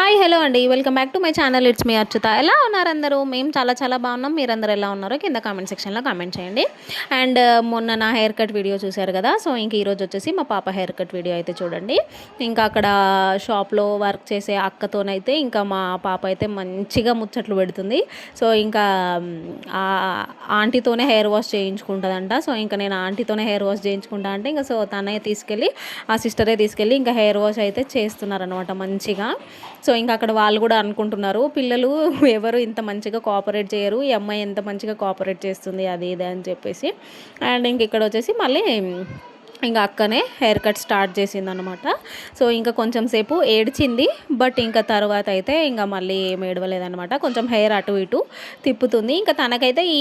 Hi hello అండి, welcome back to my channel. It's me Archita. ఎలా ఉన్నారు అందరూ? మేము చాలా చాలా బాగున్నాం. మీరందరూ ఎలా ఉన్నారో కింద కామెంట్ సెక్షన్లో కామెంట్ చేయండి. అండ్ మొన్న నా హెయిర్ కట్ వీడియో చూశారు కదా, సో ఇంక ఈరోజు వచ్చేసి మా పాప హెయిర్ కట్ వీడియో అయితే చూడండి. ఇంకా అక్కడ షాప్లో వర్క్ చేసే అక్కతోనైతే ఇంకా మా పాప అయితే మంచిగా ముచ్చట్లు పెడుతుంది. సో ఇంకా ఆ ఆంటీతోనే హెయిర్ వాష్ చేయించుకుంటుందంట. సో ఇంకా నేను ఆంటీతోనే హెయిర్ వాష్ చేయించుకుంటా అంటే ఇంకా సో తనే తీసుకెళ్ళి ఆ సిస్టరే తీసుకెళ్ళి ఇంకా హెయిర్ వాష్ అయితే చేస్తున్నారనమాట మంచిగా. సో ఇంకా అక్కడ వాళ్ళు కూడా అనుకుంటున్నారు, పిల్లలు ఎవరు ఇంత మంచిగా కోఆపరేట్ చేయరు, ఈ అమ్మాయి ఎంత మంచిగా కోఆపరేట్ చేస్తుంది అది ఇది అని చెప్పేసి. అండ్ ఇంక ఇక్కడ వచ్చేసి మళ్ళీ ఇంకా అక్కనే హెయిర్ కట్ స్టార్ట్ చేసిందనమాట. సో ఇంకా కొంచెం సేపు ఏడ్చింది, బట్ ఇంకా తర్వాత అయితే ఇంకా మళ్ళీ ఏం ఏడవలేదనమాట. కొంచెం హెయిర్ అటు ఇటు తిప్పుతుంది. ఇంకా తనకైతే ఈ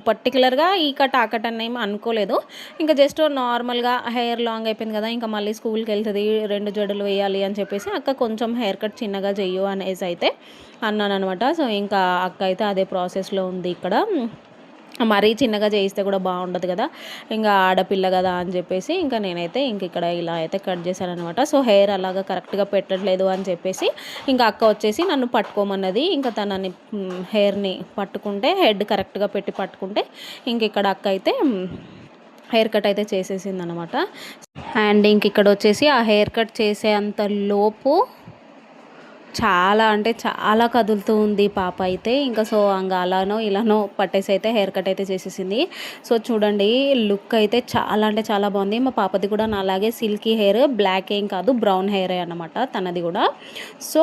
పర్టికులర్గా ఈ కట్ ఆ కట్ అని ఏమి అనుకోలేదు. ఇంకా జస్ట్ నార్మల్గా హెయిర్ లాంగ్ అయిపోయింది కదా, ఇంకా మళ్ళీ స్కూల్కి వెళ్తుంది, 2 జడలు వేయాలి అని చెప్పేసి అక్క కొంచెం హెయిర్ కట్ చిన్నగా చెయ్యు అనేసి అయితే అన్నాను అనమాట. సో ఇంకా అక్క అయితే అదే ప్రాసెస్లో ఉంది. ఇక్కడ మరీ చిన్నగా చేయిస్తే కూడా బాగుండదు కదా, ఇంకా ఆడపిల్ల కదా అని చెప్పేసి ఇంకా నేనైతే ఇక్కడ ఇలా అయితే కట్ చేశాను అనమాట. సో హెయిర్ అలాగా కరెక్ట్గా పెట్టట్లేదు అని చెప్పేసి ఇంకా అక్క వచ్చేసి నన్ను పట్టుకోమన్నది. ఇంకా తనని హెయిర్ని పట్టుకుంటే, హెడ్ కరెక్ట్గా పెట్టి పట్టుకుంటే ఇక్కడ అక్క అయితే హెయిర్ కట్ అయితే చేసేసింది అనమాట. అండ్ ఇక్కడ వచ్చేసి ఆ హెయిర్ కట్ చేసే అంత లోపు చాలా అంటే చాలా కదులుతూ ఉంది పాప అయితే. ఇంకా సో ఇంకా అలానో ఇలానో పట్టేసి అయితే హెయిర్ కట్ అయితే చేసేసింది. సో చూడండి, లుక్ అయితే చాలా అంటే చాలా బాగుంది. మా పాపది కూడా నాలాగే సిల్కీ హెయిర్, బ్లాక్ ఏం కాదు బ్రౌన్ హెయిర్ అనమాట తనది కూడా. So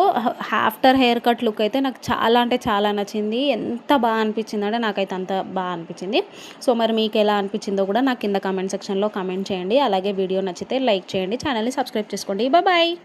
after hair cut look అయితే నాకు చాలా అంటే చాలా నచ్చింది. ఎంత బాగా అనిపించింది అంటే నాకైతే అంత బాగా అనిపించింది. సో మరి మీకు ఎలా అనిపించిందో కూడా నాకు కింద కామెంట్ సెక్షన్లో కామెంట్ చేయండి. అలాగే వీడియో నచ్చితే లైక్ చేయండి, ఛానల్ని సబ్స్క్రైబ్ చేసుకోండి. బాయ్.